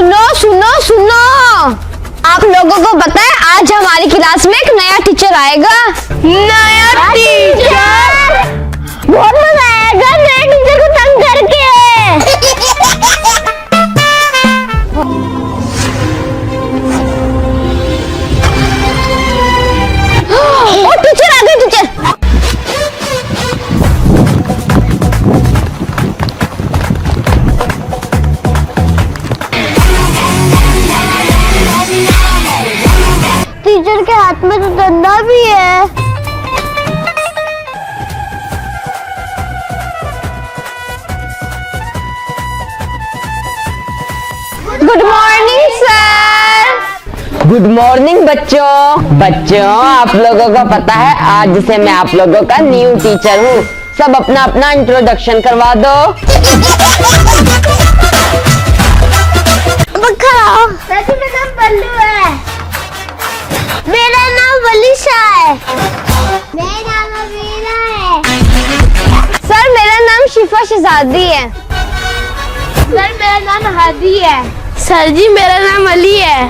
सुनो सुनो सुनो, आप लोगों को पता है आज हमारी क्लास में एक नया टीचर आएगा। नया टीचर? बहुत मजा आएगा नए टीचर को तंग करके। ओ टीचर आ गए, टीचर। टीचर के हाथ में तो डंडा भी है। Good morning sir. Good morning बच्चों, आप लोगों को पता है आज से मैं आप लोगों का न्यू टीचर हूँ। सब अपना अपना इंट्रोडक्शन करवा दो। सर मेरा नाम बल्लू है। मेरा नाम वलीशा है। मेरा नाम अमीरा है। सर मेरा नाम शिफा शहजादी है। सर मेरा नाम हादी है। सर जी मेरा नाम अली है।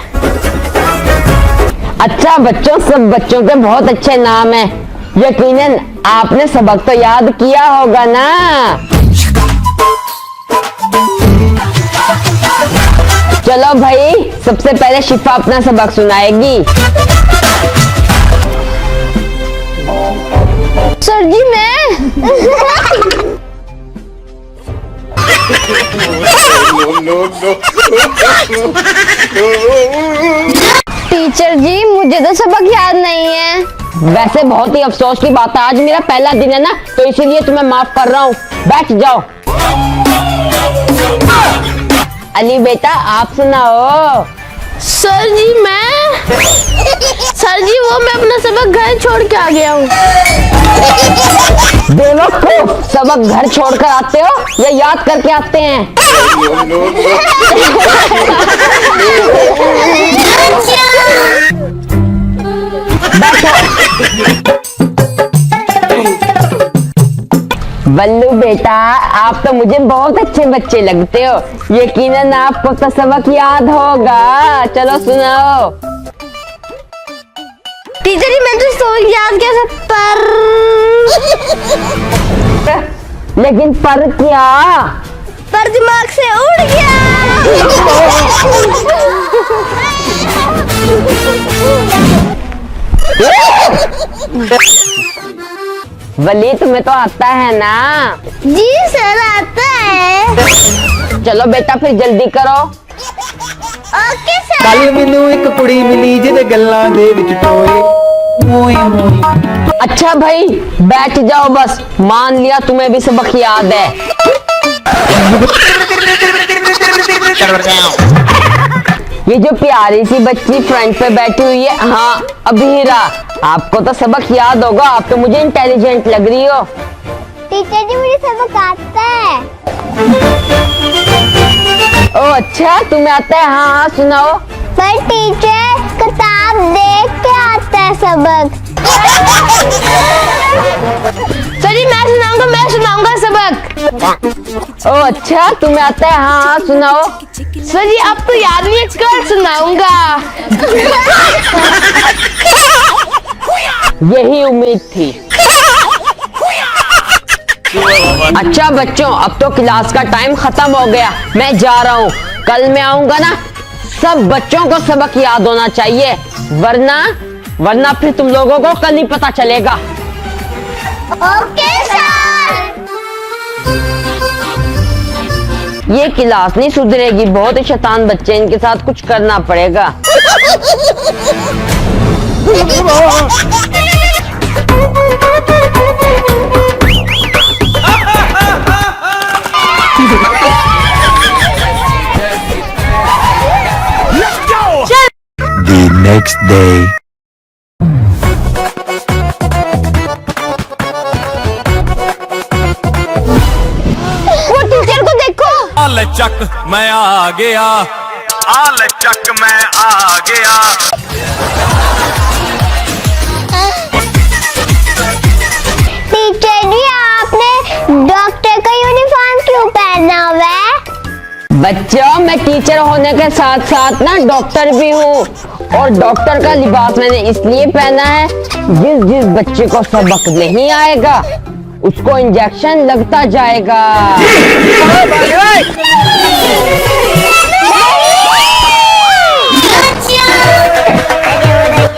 अच्छा बच्चों, सब बच्चों के बहुत अच्छे नाम हैं। यकीनन आपने सबक तो याद किया होगा ना। चलो भाई, सबसे पहले शिफा अपना सबक सुनाएगी। सर जी मैं टीचर जी मुझे तो सबक याद नहीं है। वैसे बहुत ही अफसोस की बात है, आज मेरा पहला दिन है ना, तो इसीलिए तुम्हें माफ कर रहा हूँ। बैठ जाओ। अली बेटा आप सुनाओ। सर जी वो मैं अपना सबक घर छोड़ के आ गया हूँ। बेवकूफ, सबक घर छोड़कर आते हो या याद करके आते हैं? बल्लू बेटा, आप तो मुझे बहुत अच्छे बच्चे लगते हो। यकीनन आपको तो सबक याद होगा। चलो सुनाओ। टीचर जी मैं तो सबक याद किया पर लेकिन पर क्या? पर दिमाग से उड़ गया। वली तुम्हें तो आता है ना? जी सर आता है। चलो बेटा फिर जल्दी करो। Okay sir. कल मैनू एक कुड़ी मिली जिहदे गल्लां दे विच टोए मोए मोए। अच्छा भाई बैठ जाओ बस, मान लिया तुम्हें भी सबक याद है। ये जो प्यारी सी बच्ची फ्रंट पे बैठी हुई है, हाँ अबीरा, आपको तो सबक याद होगा। आप तो मुझे इंटेलिजेंट लग रही हो। टीचर जी मुझे सबक आता है। ओ अच्छा तुम्हें आता है? हाँ हाँ सुनाओ। पर टीचर किताब देख के आता है सबक। सर जी मैं सुनाऊंगा सबक। ओ अच्छा तुम्हें आता है? हाँ हाँ सुनाओ। सर जी अब तो याद नहीं है, कल सुनाऊंगा। यही उम्मीद थी। अच्छा बच्चों, अब तो क्लास का टाइम खत्म हो गया, मैं जा रहा हूँ। कल मैं आऊंगा ना, सब बच्चों को सबक याद होना चाहिए, वरना फिर तुम लोगों को कल ही पता चलेगा। Okay sir. ये क्लास नहीं सुधरेगी, बहुत ही शैतान बच्चे, इनके साथ कुछ करना पड़ेगा। The next day. वो टीचर को देखो। आल चक मैं आ गया, आल चक मैं आ गया। टीचर जी आपने डॉक्टर का यूनिफॉर्म क्यों पहना हुआ है? बच्चों, मैं टीचर होने के साथ साथ ना डॉक्टर भी हूँ। और डॉक्टर का लिबास मैंने इसलिए पहना है, जिस जिस बच्चे को सबक नहीं आएगा उसको इंजेक्शन लगता जाएगा।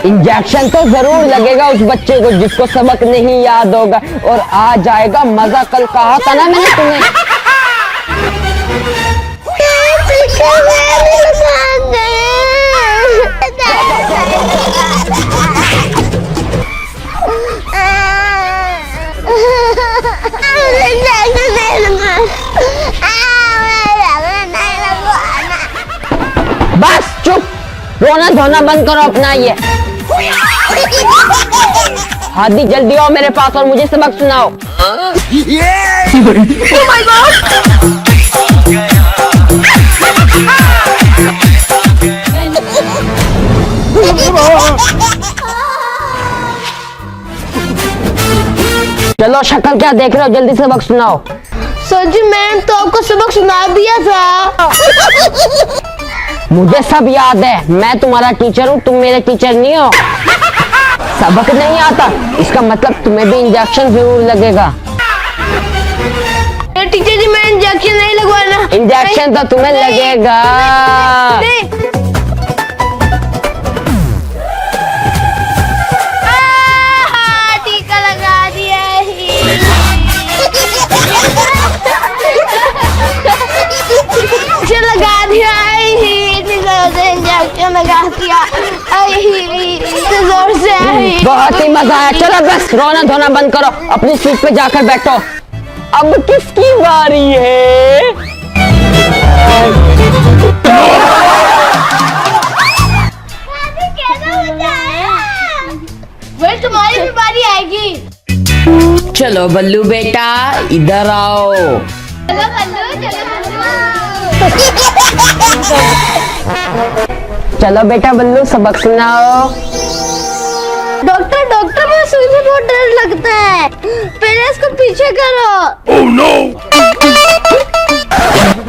इंजेक्शन तो जरूर लगेगा उस बच्चे को जिसको सबक नहीं याद होगा, और आ जाएगा मजा। कल कहा था ना मैंने तुम्हें। बस चुप, रोना धोना बंद करो अपना ये। हादी जल्दी आओ मेरे पास और मुझे सबक सुनाओ। चलो शक्ल क्या देख रहे हो, जल्दी सबक सुनाओ। सर जी मैंने तो आपको सबक सुना दिया था। मुझे सब याद है, मैं तुम्हारा टीचर हूँ, तुम मेरे टीचर नहीं हो। सबक नहीं आता इसका मतलब तुम्हें भी इंजेक्शन जरूर लगेगा। टीचर जी मैं इंजेक्शन नहीं लगवाना। इंजेक्शन तो तुम्हें लगेगा। टीका लगा दिया लगा दिया इंजेक्शन लगा दिया जोर से। बहुत ही मजा आया। चलो बस रोना धोना बंद करो, अपनी सीट पे जाकर बैठो। अब किसकी बारी है? वही तुम्हारी भी बारी आएगी। चलो बल्लू बेटा इधर आओ। चलो बल्लू, चलो बेटा बल्लू सबक सुनाओ। डॉक्टर डॉक्टर मुझे सुई से बहुत डर लगता है, पहले इसको पीछे करो। Oh no!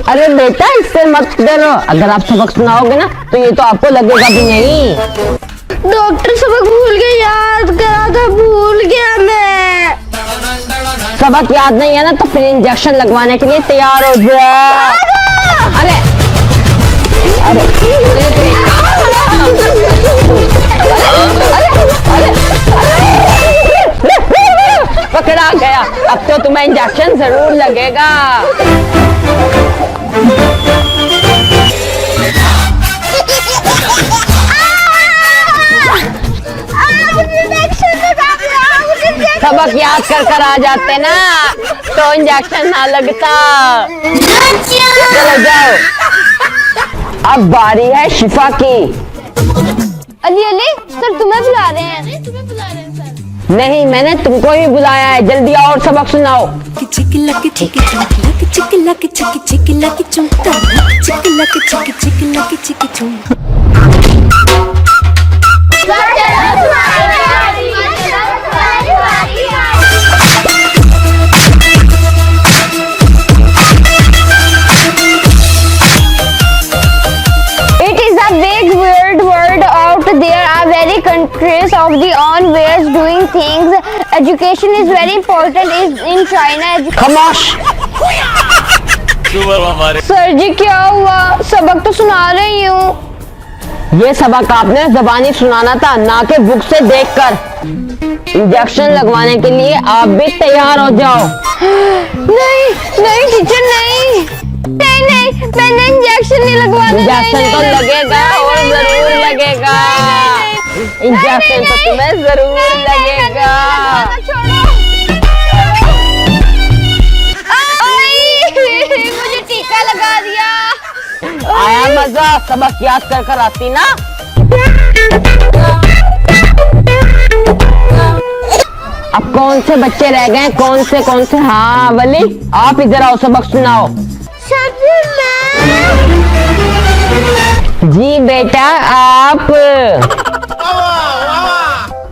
अरे बेटा इससे मत डरो, अगर आप सबक सुनाओगे ना तो ये तो आपको लगेगा भी नहीं। डॉक्टर सबक भूल गए, याद करा था, भूल गया मैं। सबक याद नहीं है ना तो फिर इंजेक्शन लगवाने के लिए तैयार हो जाओ। अरे पकड़ा गया। अब तो तुम्हें इंजेक्शन जरूर लगेगा। सबक याद कर आ जाते ना तो इंजेक्शन ना लगता। चलो जाओ, अब बारी है शिफा की। अली अली सर तुम्हें बुला रहे हैं। तुम्हें बुला रहे हैं सर। नहीं मैंने तुमको ही बुलाया है, जल्दी आओ और सबक सुनाओ। Countries of the on ways doing things. Education is very important is in China. खामोश। सर जी क्या हुआ, सबक तो सुना रही हूँ। ये सबक आपने ज़बानी सुनाना था, ना कि बुक से देखकर। इंजेक्शन लगवाने के लिए आप भी तैयार हो जाओ। नहीं नहीं टीचर नहीं नहीं नहीं मैंने इंजेक्शन नहीं लगवाना। इंजेक्शन तो लगेगा और जरूर लगेगा। इंजेक्शन तो तुम्हें जरूर लगेगा। मुझे टीका लगा दिया। आया मजा, सबक याद कर आती ना। अब कौन से बच्चे रह गए, कौन से? हाँ वली आप इधर आओ, सबक सुनाओ। जी बेटा आप।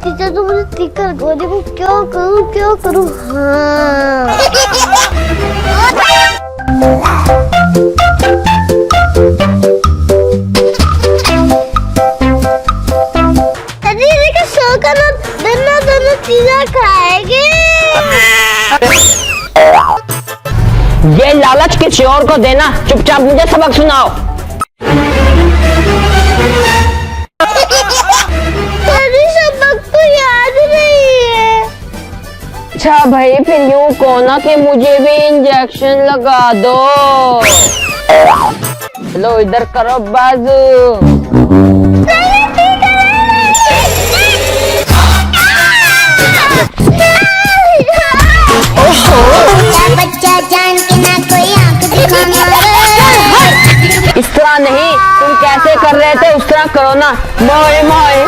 टीचर तो मुझे टीका लगवा दे, क्या करूँ हाँ। किसी और को देना, चुपचाप मुझे सबक सुनाओ। अरे सबक तो याद नहीं है। अच्छा भाई, फिर यूं कहो ना कि मुझे भी इंजेक्शन लगा दो। लो इधर करो बाजू। बच्चा जान के ना कोई आंख दिखाना। इस तरह नहीं, तुम कैसे कर रहे थे उस तरह करो ना। मोए मोए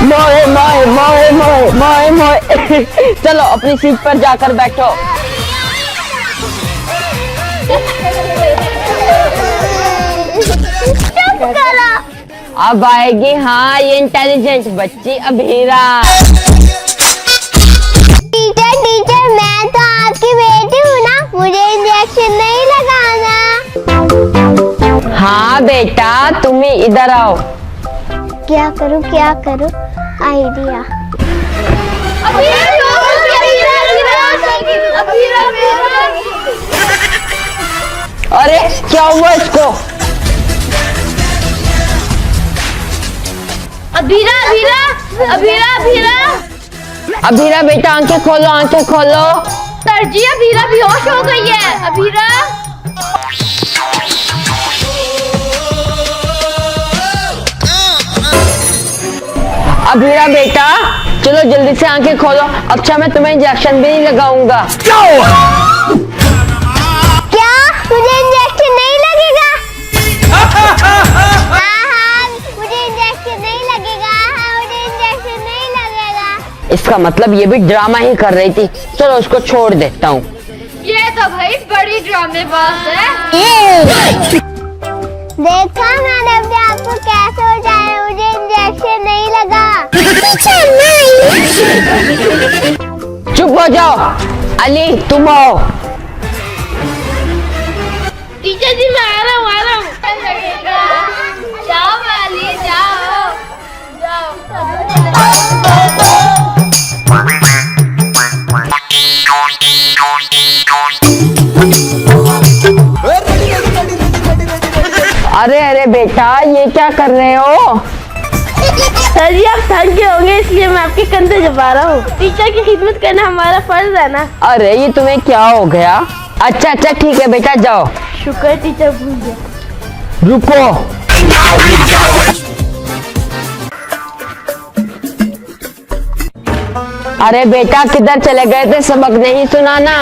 मोए मोए मोए मोए मोए मोए। चलो अपनी सीट पर जाकर बैठो। चुप करो। अब आएगी हाँ ये इंटेलिजेंट बच्ची अभीरा। टीचर टीचर, मैं तो आपकी बेटी हूँ ना, मुझे इंजेक्शन नहीं लगाना। हाँ बेटा, तुम ही इधर आओ। क्या करूँ आइडिया। अरे क्या हुआ इसको? अभीरा अभीरा अभीरा अभीरा अभीरा बेटा आंखें खोलो, आंखें खोलो। सर जी, अभीरा बेहोश हो गई है। अभीरा अभीरा बेटा चलो जल्दी से आंखें खोलो। अच्छा मैं तुम्हें इंजेक्शन भी नहीं लगाऊंगा। क्या? मुझे इंजेक्शन नहीं लगेगा? हाँ, मुझे इंजेक्शन नहीं लगेगा। मुझे इंजेक्शन नहीं लगेगा। इसका मतलब ये भी ड्रामा ही कर रही थी। चलो उसको छोड़ देता हूँ। ये तो भाई बड़ी ड्रामेबाज है। देखा मैंने अपने आप को कैसे हो जाए। मुझे इंजेक्शन नहीं लगा। चुप हो जाओ। अली तुम आओ। टीचर जी मैं आ रहा हूँ। जाओ अली, जाओ अरे अरे बेटा ये क्या कर रहे हो? सर जी आप थक गए होंगे इसलिए मैं आपके कंधे दबा रहा हूँ। टीचर की खिदमत करना हमारा फर्ज है ना। अरे ये तुम्हें क्या हो गया? अच्छा अच्छा ठीक है बेटा जाओ। शुक्र टीचर भूल गया। रुको। अरे बेटा किधर चले गए थे? सबक नहीं सुना ना?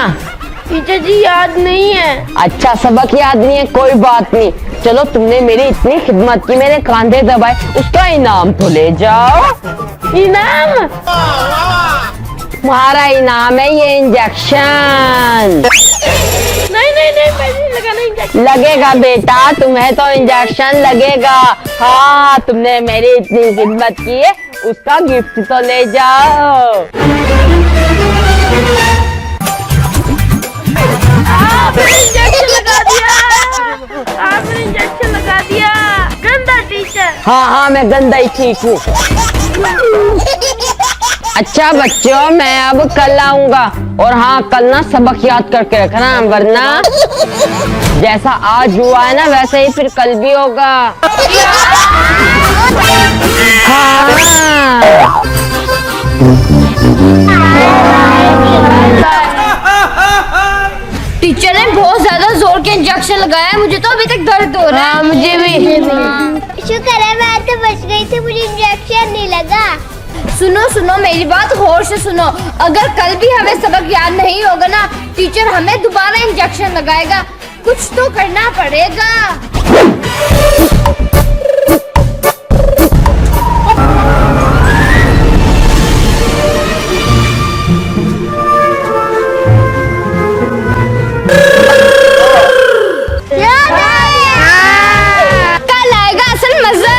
टीचर जी याद नहीं है। अच्छा सबक याद नहीं है, कोई बात नहीं। चलो तुमने मेरी इतनी खिदमत की, मेरे कांधे दबाए, उसका इनाम तो ले जाओ। इनाम? तुम्हारा इनाम है ये इंजेक्शन। नहीं नहीं नहीं, मैं नहीं लगाना इंजेक्शन। लगेगा बेटा, तुम्हें तो इंजेक्शन लगेगा। हाँ तुमने मेरी इतनी खिदमत की है, उसका गिफ्ट तो ले जाओ। आपने इंजेक्शन लगा दिया। आपने इंजेक्शन लगा दिया। गंदा टीचर। हाँ हाँ मैं गंदा ही ठीक हूँ। अच्छा बच्चों मैं अब कल आऊंगा, और हाँ कल ना सबक याद करके रखना, वरना जैसा आज हुआ है ना वैसे ही फिर कल भी होगा। हाँ। टीचर ने बहुत ज्यादा जोर के इंजेक्शन लगाया है, मुझे तो अभी तक दर्द हो रहा है। मुझे भी। शुक्र है मैं तो बच गई थी, मुझे इंजेक्शन नहीं लगा। सुनो सुनो मेरी बात गौर से सुनो। अगर कल भी हमें सबक याद नहीं होगा ना, टीचर हमें दोबारा इंजेक्शन लगाएगा। कुछ तो करना पड़ेगा। कल आएगा असल मजा।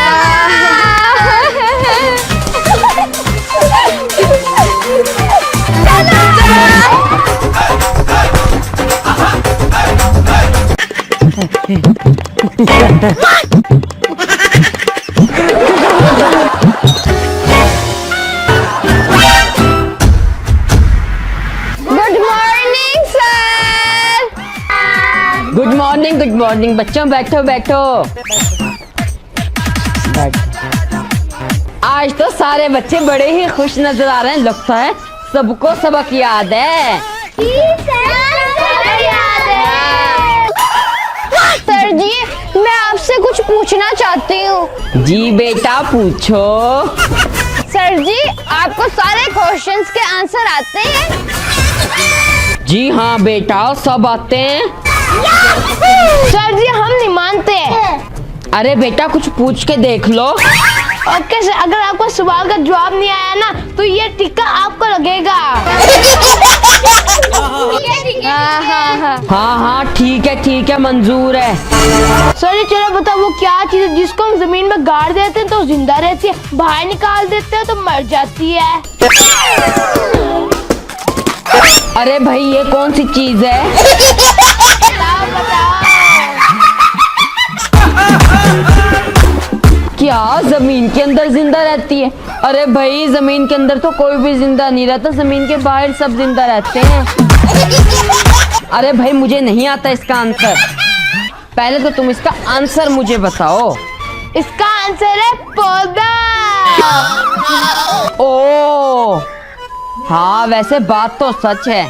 गुड गुड मॉर्निंग बच्चों, बैठो बैठो। आज तो सारे बच्चे बड़े ही खुश नजर आ रहे हैं, लगता है सबको सबक याद है। सर जी, मैं आपसे कुछ पूछना चाहती हूँ। जी बेटा पूछो। सर जी, आपको सारे क्वेश्चंस के आंसर आते हैं? जी हाँ बेटा, सब आते हैं। सर जी, हम नहीं मानते। अरे बेटा कुछ पूछ के देख लो। ओके सर, अगर आपको सवाल का जवाब नहीं आया ना तो ये टिक्का आपको लगेगा। हाँ ठीक है मंजूर है। सर जी चलो बताओ, वो क्या चीज है जिसको हम जमीन में गाड़ देते हैं तो जिंदा रहती है, बाहर निकाल देते हैं तो मर जाती है? अरे भाई ये कौन सी चीज है? क्या जमीन के अंदर जिंदा रहती है? अरे भाई जमीन के अंदर तो कोई भी जिंदा नहीं रहता, जमीन के बाहर सब जिंदा रहते हैं। अरे भाई मुझे नहीं आता इसका आंसर, पहले तो तुम इसका आंसर मुझे बताओ। इसका आंसर है पौधा। ओ हाँ, वैसे बात तो सच है।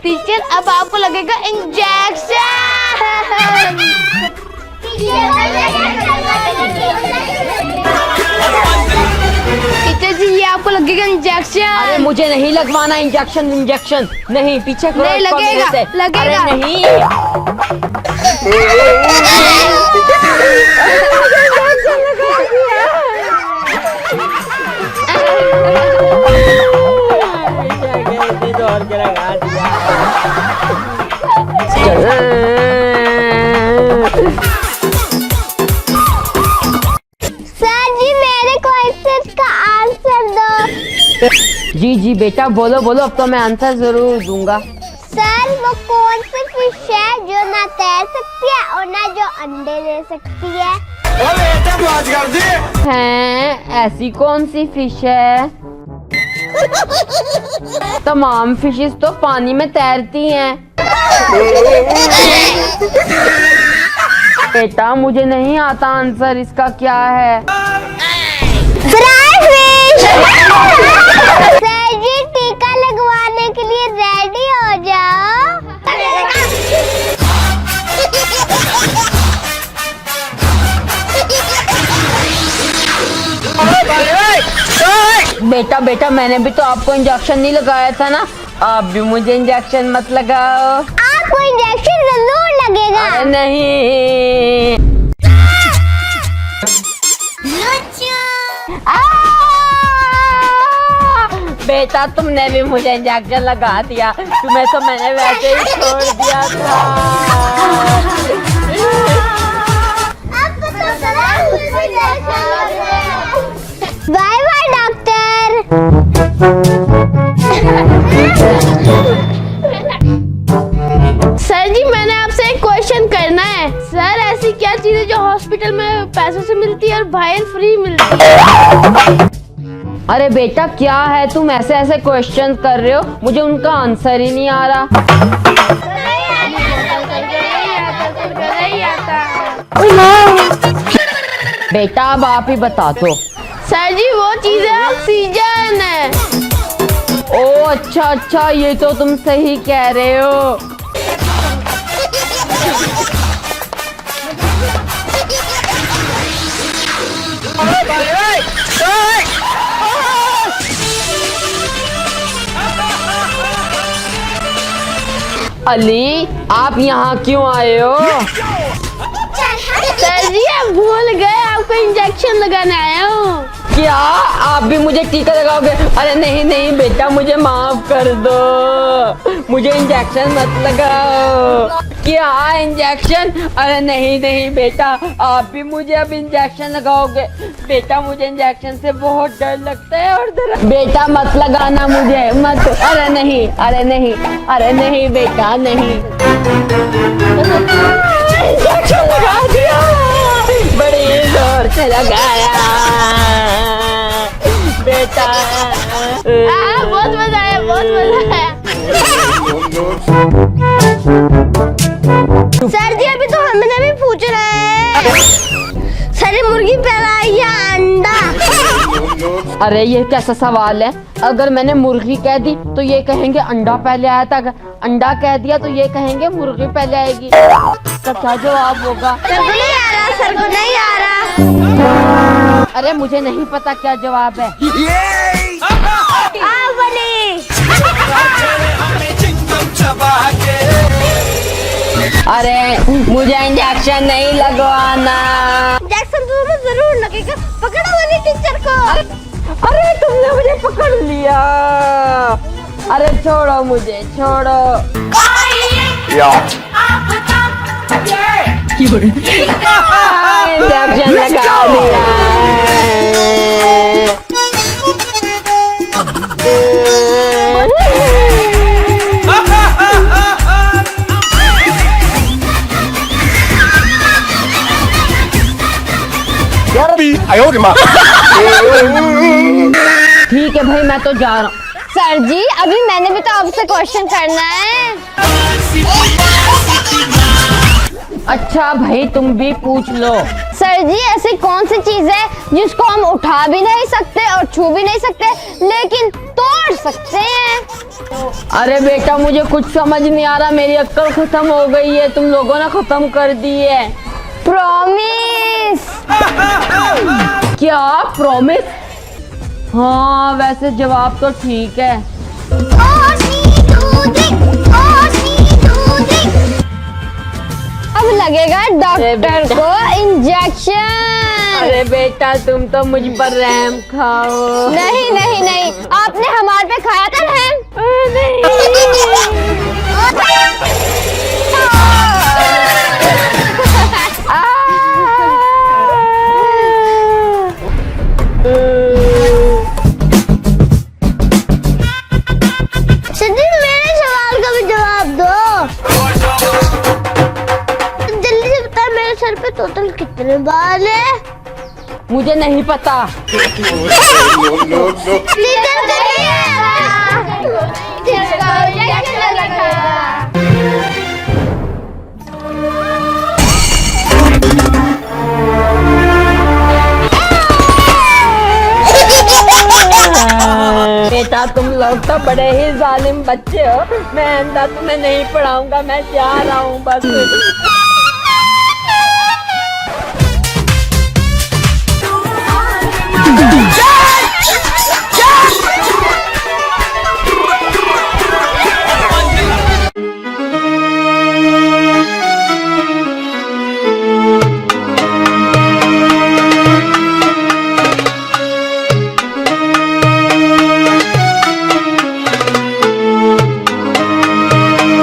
टीचर अब आपको लगेगा इंजेक्शन। टीचर जी ये आपको लगेगा इंजेक्शन। अरे मुझे नहीं लगवाना इंजेक्शन नहीं, पीछे करो नहीं इसको लगेगा, मेरे से। लगेगा। अरे नहीं। सर जी, मेरे क्वेश्चन का आंसर दो। जी बेटा बोलो, अब तो मैं आंसर जरूर दूंगा। सर, वो कौन सी फिश है जो ना तैर सकती है और ना जो अंडे दे सकती है? हैं, ऐसी कौन सी फिश है? तमाम फिशेस तो पानी में तैरती हैं। बेटा मुझे नहीं आता आंसर, इसका क्या है? सर जी, टीका लगवाने के लिए रेडी हो जाओ। बेटा मैंने भी तो आपको इंजेक्शन नहीं लगाया था ना, आप भी मुझे इंजेक्शन मत लगाओ। आपको इंजेक्शन जरूर लगेगा। अरे नहीं। बेटा तुमने भी मुझे इंजेक्शन लगा दिया, तुम्हें तो मैंने वैसे ही छोड़ दिया था। Bye bye doctor. सर जी मैंने आपसे एक क्वेश्चन करना है। सर ऐसी क्या चीज है जो हॉस्पिटल में पैसों से मिलती है और बाहर फ्री मिलती है? अरे बेटा क्या है, तुम ऐसे क्वेश्चन कर रहे हो, मुझे उनका आंसर ही नहीं आ रहा। बेटा अब आप ही बता दो। सर जी वो चीज है ऑक्सीजन है। ओ अच्छा, ये तो तुम सही कह रहे हो। अली आप यहाँ क्यों आए हो? सर जी आप भूल गए, आपको इंजेक्शन लगाने आया हूँ। क्या आप भी मुझे टीका लगाओगे? अरे नहीं बेटा मुझे माफ कर दो, मुझे इंजेक्शन मत लगाओ। क्या इंजेक्शन? अरे नहीं बेटा, आप भी मुझे अब इंजेक्शन लगाओगे? बेटा मुझे इंजेक्शन से बहुत डर लगता है और बेटा मत लगाना मुझे, मत। अरे नहीं बेटा नहीं। इंजेक्शन लगा दिया, बड़ी जोर से लगाया बेटा। बहुत मजा आया, बहुत मजा आया। सर जी अभी तो हमने भी पूछ रहे हैं। सर ये मुर्गी पहला या अंडा? अरे ये कैसा सवाल है? अगर मैंने मुर्गी कह दी तो ये कहेंगे अंडा पहले आया था, अगर अंडा कह दिया तो ये कहेंगे मुर्गी पहले आएगी। तो क्या जवाब होगा? सर को नहीं आ रहा, सर को नहीं आ रहा। अरे मुझे नहीं पता क्या जवाब है। अरे मुझे इंजेक्शन नहीं लगवाना। इंजेक्शन तो तुम्हें जरूर लगेगा, पकड़ो वाली टीचर को। अरे तुमने मुझे पकड़ लिया। अरे छोड़ो मुझे, छोड़ो। इंजेक्शन लगा दिया। ठीक है भाई मैं तो जा रहा हूँ। सर जी अभी मैंने भी तो आपसे क्वेश्चन करना है। अच्छा भाई तुम भी पूछ लो। सर जी ऐसी कौन सी चीज है जिसको हम उठा भी नहीं सकते और छू भी नहीं सकते लेकिन तोड़ सकते हैं? अरे बेटा मुझे कुछ समझ नहीं आ रहा, मेरी अक्ल खत्म हो गई है, तुम लोगों ने खत्म कर दी है। प्रॉमिस। क्या प्रॉमिस? हाँ वैसे जवाब तो ठीक है। अब लगेगा डॉक्टर को इंजेक्शन। अरे बेटा तुम तो मुझ पर रहम खाओ। नहीं नहीं नहीं, आपने हमारे पे खाया था रहम? सिद्धि मेरे सवाल का भी जवाब दो। जल्दी से बता मेरे सर पे टोटल कितने बाल है? मुझे नहीं पता। बेटा तुम लोग तो बड़े ही जालिम बच्चे हो, मैं अंधा तुम्हें नहीं पढ़ाऊंगा, मैं जा रहा हूँ बस।